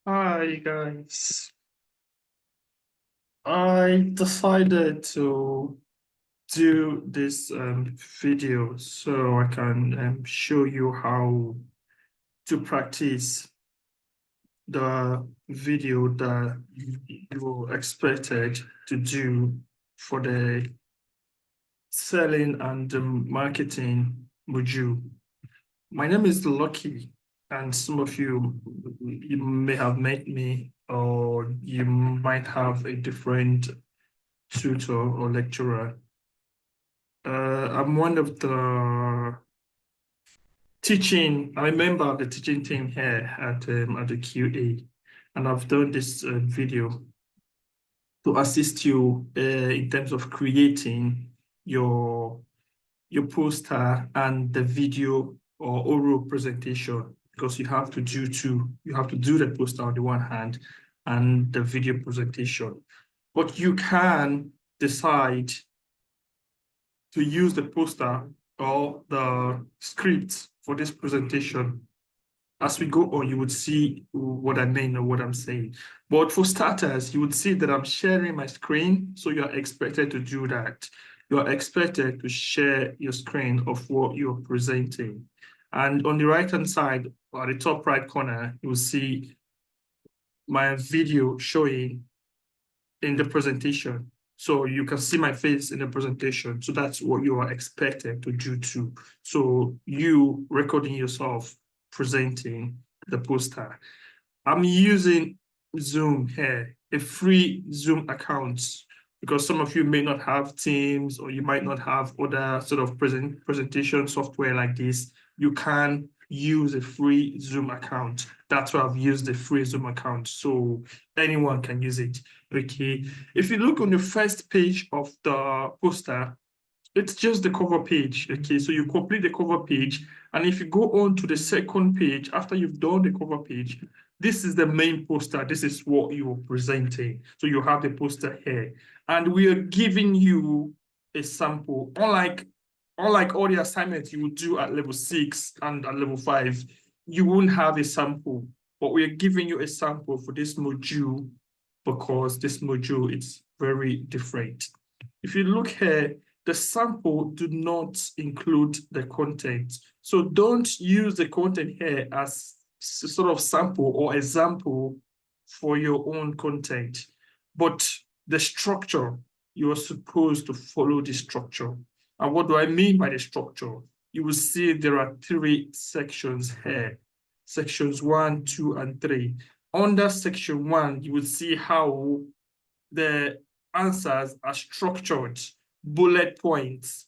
Hi guys. I decided to do this video so I can show you how to practice the video that you expected to do for the selling and marketing module. My name is Lucky, and some of you may have met me, or you might have a different tutor or lecturer. I'm one of the I'm a member of the teaching team here at the QA, and I've done this video to assist you in terms of creating your your poster and the video or oral presentation, because you have to do two. You have to do the poster on the one hand and the video presentation. But you can decide to use the poster or the script for this presentation. As we go on, you would see what I mean or what I'm saying. But for starters, you would see that I'm sharing my screen. So you're expected to do that. You're expected to share your screen of what you're presenting. And on the right-hand side, or at the top right corner, you will see my video showing in the presentation. So you can see my face in the presentation. So that's what you are expected to do too. So you recording yourself presenting the poster. I'm using Zoom here, a free Zoom account, because some of you may not have Teams or you might not have other sort of presentation software like this. You can use a free Zoom account. That's why I've used the free Zoom account. So anyone can use it. Okay. If you look on the first page of the poster, it's just the cover page. Okay, so you complete the cover page, and if you go on to the second page, after you've done the cover page, this is the main poster. This is what you're presenting. So you have the poster here, and we are giving you a sample. Unlike all the assignments you would do at level 6 and at level 5, you won't have a sample, but we are giving you a sample for this module because this module is very different. If you look here, the sample do not include the content. So don't use the content here as sort of sample or example for your own content. But the structure, you are supposed to follow the structure. And what do I mean by the structure? You will see there are 3 sections here. Sections 1, 2, and 3. Under section 1, you will see how the answers are structured, bullet points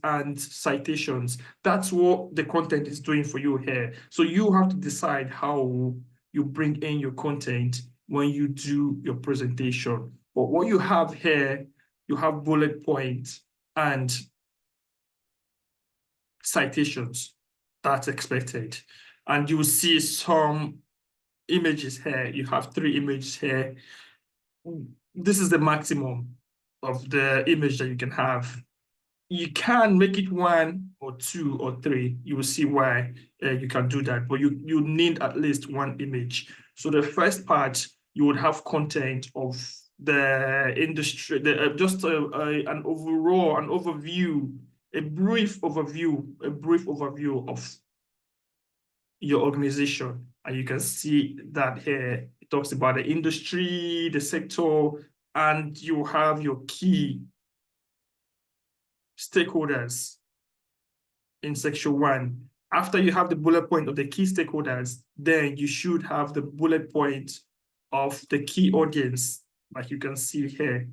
and citations. That's what the content is doing for you here. So you have to decide how you bring in your content when you do your presentation. But what you have here, you have bullet points and citations. That's expected. And you will see some images here. You have 3 images here. This is the maximum of the image that you can have. You can make it 1 or 2 or 3. You will see why you can do that, but you need at least 1 image. So the first part, you would have content of the industry, just an overview, a brief overview of your organization. And you can see that here, it talks about the industry, the sector, and you have your key stakeholders in section 1. After you have the bullet point of the key stakeholders, then you should have the bullet point of the key audience, like you can see here.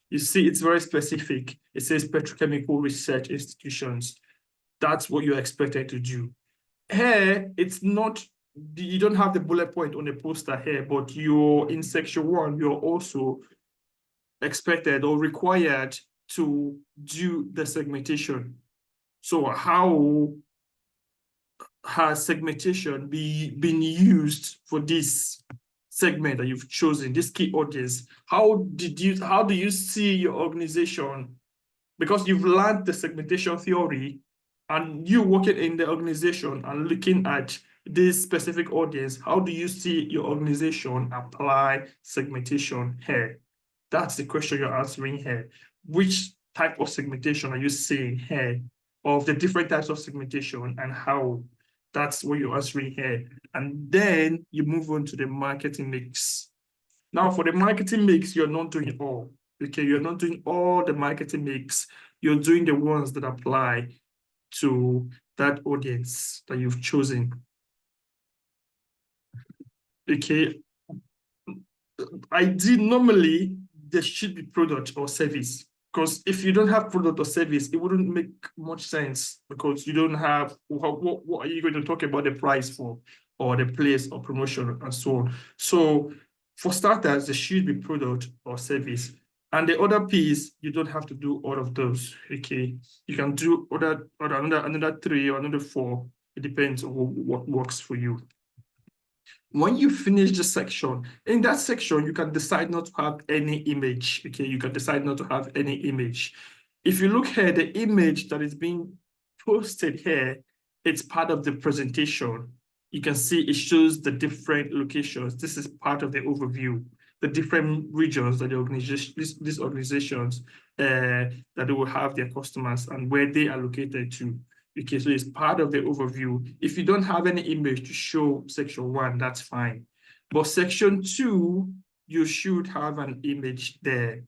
You see, it's very specific. It says petrochemical research institutions. That's what you're expected to do. Here, it's not, you don't have the bullet point on the poster here, but you're in section 1, you're also expected or required to do the segmentation. So how has segmentation been used for this segment that you've chosen, this key audience? How do you see your organization? Because you've learned the segmentation theory, and you working in the organization and looking at this specific audience, how do you see your organization apply segmentation here? That's the question you're answering here. Which type of segmentation are you seeing here of the different types of segmentation and how? That's what you're answering here. And then you move on to the marketing mix. Now, for the marketing mix, you're not doing all. Okay, you're not doing all the marketing mix. You're doing the ones that apply to that audience that you've chosen. Okay, normally there should be product or service, because if you don't have product or service, it wouldn't make much sense, because you don't have what are you going to talk about the price for, or the place or promotion and so on. So for starters, there should be product or service. And the other piece, you don't have to do all of those. Okay, you can do another 3 or another 4. It depends on what works for you. When you finish the section, in that section, you can decide not to have any image. Okay, you can decide not to have any image. If you look here, the image that is being posted here, it's part of the presentation. You can see it shows the different locations. This is part of the overview, the different regions that the organization, these organizations, that they will have their customers and where they are located to. Okay, so it's part of the overview. If you don't have any image to show section 1, that's fine. But section 2, you should have an image there.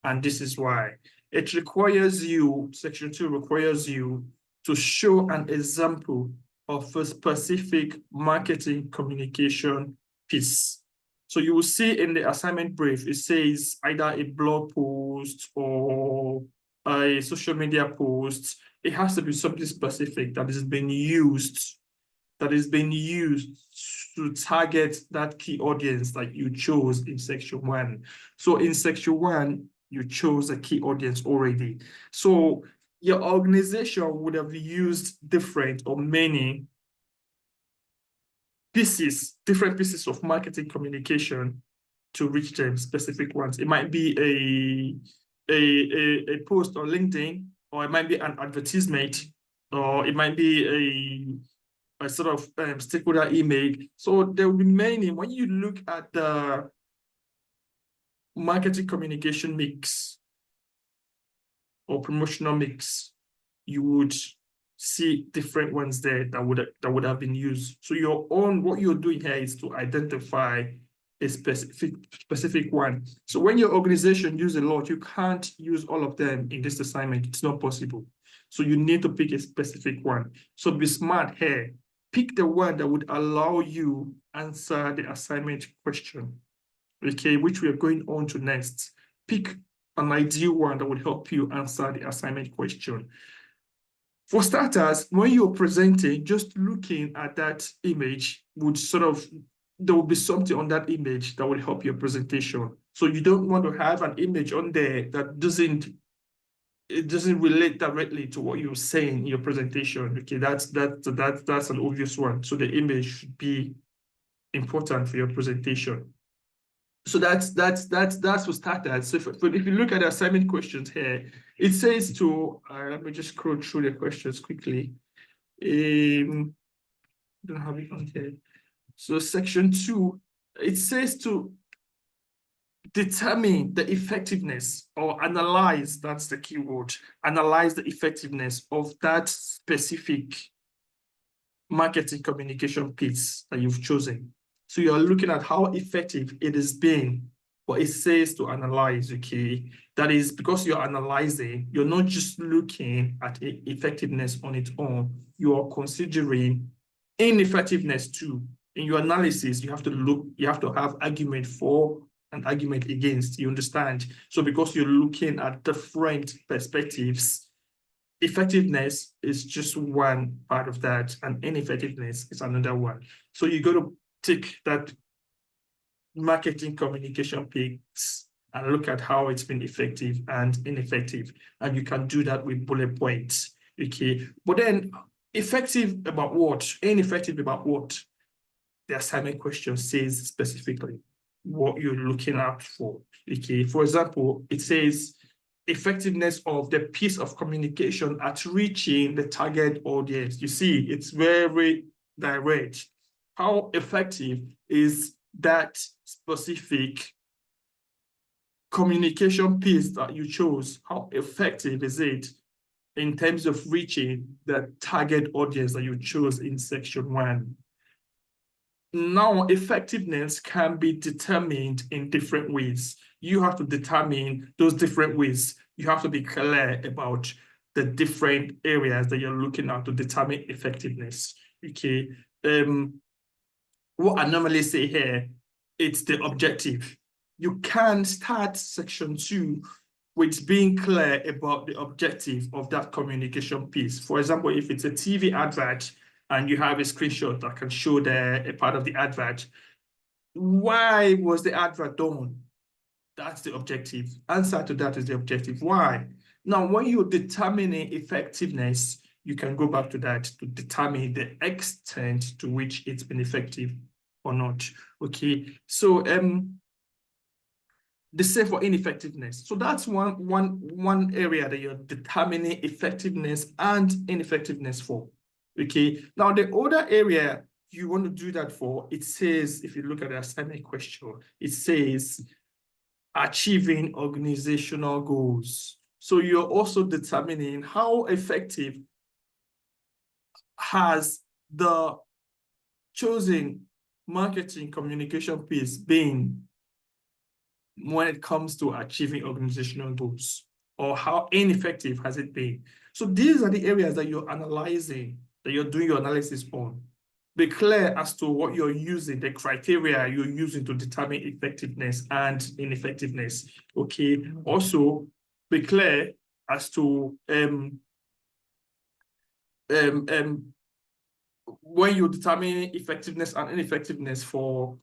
And this is why. It requires you, section 2 requires you to show an example of a specific marketing communication piece. So you will see in the assignment brief, it says either a blog post or a social media post. It has to be something specific that is being used, to target that key audience that you chose in section 1. So in section 1, you chose a key audience already. So your organization would have used different or many pieces, different pieces of marketing communication to reach them, specific ones. It might be a post on LinkedIn, or it might be an advertisement, or it might be a sort of stakeholder email. So there will be many. When you look at the marketing communication mix or promotional mix, you would see different ones there that would have been used. So what you're doing here is to identify a specific one. So when your organization uses a lot, you can't use all of them in this assignment. It's not possible. So you need to pick a specific one. So be smart here. Pick the one that would allow you answer the assignment question, okay, which we are going on to next. Pick an ideal one that would help you answer the assignment question. For starters, when you're presenting, just looking at that image would there will be something on that image that will help your presentation. So you don't want to have an image on there that doesn't relate directly to what you're saying in your presentation. Okay, that's an obvious one. So the image should be important for your presentation. So that's for starters. So if you look at the assignment questions here, it says to let me just scroll through the questions quickly. Don't have it on here. So section 2, it says to determine the effectiveness, or analyze, that's the keyword, analyze the effectiveness of that specific marketing communication piece that you've chosen. So you're looking at how effective it has been, but it says to analyze, okay? That is because you're analyzing, you're not just looking at effectiveness on its own, you are considering ineffectiveness too. In your analysis, you have to have argument for and argument against, you understand? So because you're looking at different perspectives, effectiveness is just one part of that, and ineffectiveness is another one. So you got to take that marketing communication piece and look at how it's been effective and ineffective. And you can do that with bullet points, okay? But then effective about what? Ineffective about what? The assignment question says specifically what you're looking out for, okay? For example, it says effectiveness of the piece of communication at reaching the target audience. You see, it's very direct. How effective is that specific communication piece that you chose? How effective is it in terms of reaching the target audience that you chose in section 1? Now, effectiveness can be determined in different ways. You have to determine those different ways. You have to be clear about the different areas that you're looking at to determine effectiveness. Okay. What I normally say here, it's the objective. You can start section 2 with being clear about the objective of that communication piece. For example, if it's a TV advert and you have a screenshot that can show a part of the advert, why was the advert done? That's the objective. Answer to that is the objective. Why? Now, when you're determining effectiveness, you can go back to that to determine the extent to which it's been effective or not. Okay, so the same for ineffectiveness. So that's one area that you're determining effectiveness and ineffectiveness for. Okay, now the other area you want to do that for, it says, if you look at the assignment question, it says achieving organizational goals. So you're also determining how effective has the chosen marketing communication piece been when it comes to achieving organizational goals, or how ineffective has it been? So these are the areas that you're analyzing, that you're doing your analysis on. Be clear as to what you're using, the criteria you're using to determine effectiveness and ineffectiveness. Okay. Also, be clear as to when you're determining effectiveness and ineffectiveness for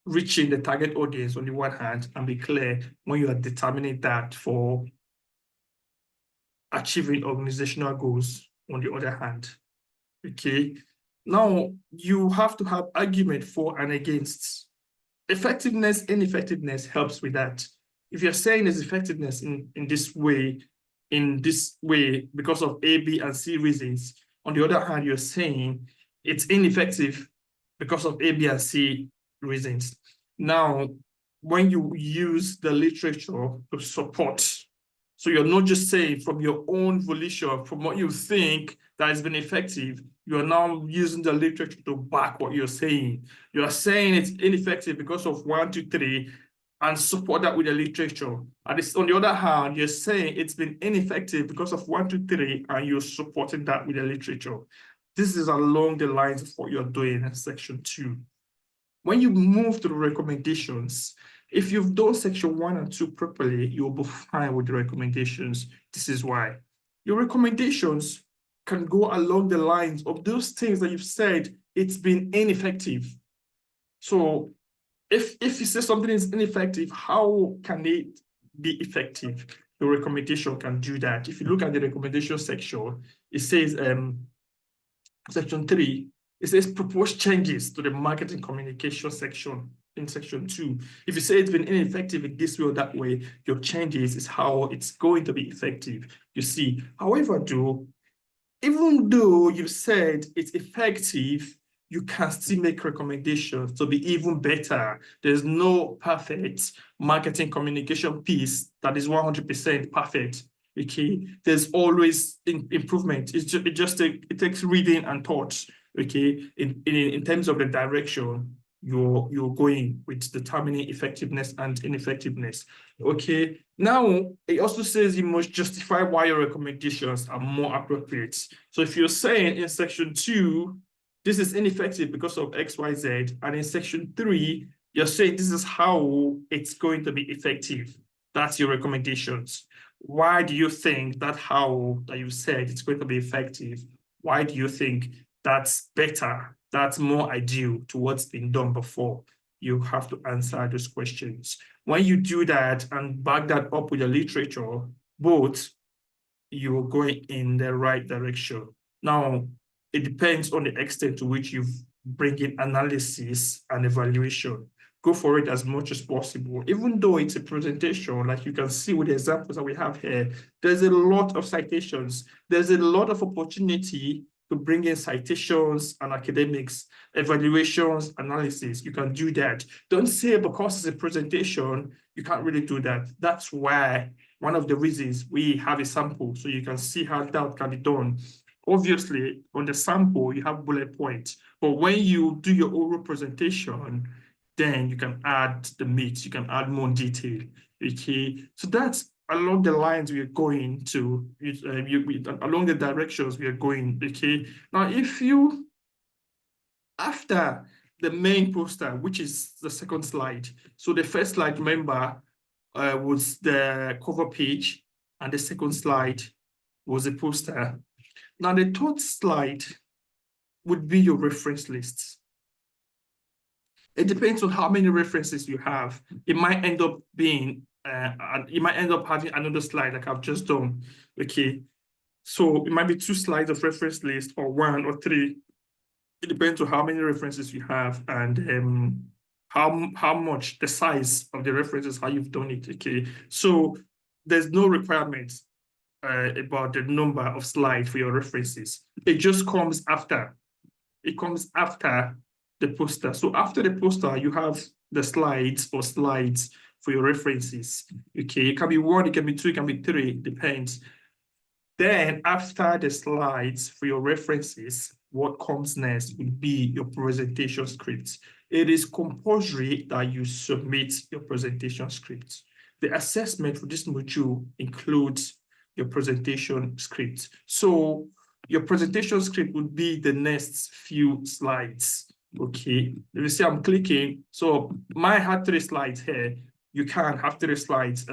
reaching the target audience on the one hand, and be clear when you are determining that for achieving organizational goals on the other hand. Okay. Now, you have to have argument for and against. Effectiveness, ineffectiveness helps with that. If you're saying there's effectiveness in this way because of A, B, and C reasons, on the other hand, you're saying it's ineffective because of A, B, and C reasons. Now, when you use the literature to support, so you're not just saying from your own volition, from what you think that has been effective, you are now using the literature to back what you're saying. You are saying it's ineffective because of 1, 2, 3, and support that with the literature. And on the other hand, you're saying it's been ineffective because of 1, 2, 3, and you're supporting that with the literature. This is along the lines of what you're doing in section 2. When you move to the recommendations, if you've done section 1 and 2 properly, you'll be fine with the recommendations. This is why. Your recommendations can go along the lines of those things that you've said it's been ineffective. So if you say something is ineffective, how can it be effective? The recommendation can do that. If you look at the recommendation section, it says section 3, it says propose changes to the marketing communication section in section 2. If you say it's been ineffective in this way or that way, your changes is how it's going to be effective. You see, however, even though you've said it's effective, you can still make recommendations to be even better. There's no perfect marketing communication piece that is 100% perfect. Okay, there's always improvement. It takes reading and thought. Okay, in terms of the direction you're going with determining effectiveness and ineffectiveness. Okay, now it also says you must justify why your recommendations are more appropriate. So if you're saying in section 2, this is ineffective because of XYZ, and in section 3, you're saying this is how it's going to be effective. That's your recommendations. Why do you think that how that you said it's going to be effective? Why do you think that's better? That's more ideal to what's been done before? You have to answer those questions. When you do that and back that up with the literature, both you're going in the right direction. Now, it depends on the extent to which you bring in analysis and evaluation. Go for it as much as possible. Even though it's a presentation, like you can see with the examples that we have here, there's a lot of citations. There's a lot of opportunity to bring in citations and academics, evaluations, analysis. You can do that. Don't say because it's a presentation, you can't really do that. That's why one of the reasons we have a sample, so you can see how that can be done. Obviously, on the sample, you have bullet points, but when you do your oral presentation, then you can add the meat, you can add more detail. Okay, so that's along the lines we are going to, along the directions we are going. Okay, now if you, after the main poster, which is the second slide, so the first slide, remember, was the cover page, and the second slide was a poster. Now the third slide would be your reference lists. It depends on how many references you have. It might end up being, you might end up having another slide like I've just done. Okay, so it might be 2 slides of reference list, or 1 or 3. It depends on how many references you have, and how much, the size of the references, how you've done it. Okay, so there's no requirement about the number of slides for your references. It just comes after. It comes after the poster. So after the poster, you have the slides or slides for your references. Okay, it can be 1, it can be 2, it can be 3, depends. Then after the slides for your references, what comes next will be your presentation script. It is compulsory that you submit your presentation script. The assessment for this module includes your presentation script. So your presentation script would be the next few slides. Okay, you see I'm clicking. So mine had 3 slides here. You can have 3 slides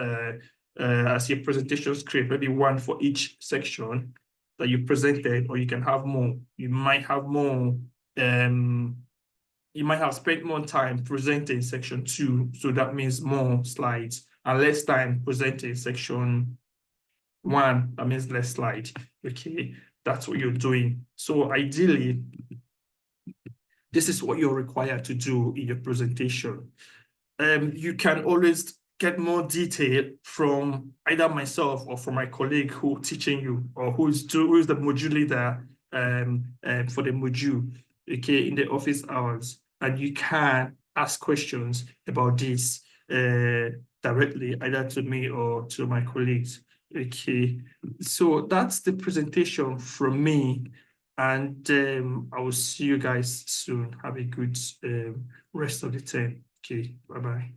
as your presentation script, maybe 1 for each section that you presented, or you can have more. You might have more, you might have spent more time presenting section 2, so that means more slides, and less time presenting section 1, that means less slide. Okay, that's what you're doing. So ideally, this is what you're required to do in your presentation. You can always get more detail from either myself or from my colleague who teaching you, or who is the module leader for the module, okay, in the office hours. And you can ask questions about this directly, either to me or to my colleagues. Okay, so that's the presentation from me, and I will see you guys soon. Have a good rest of the day. Okay, bye-bye.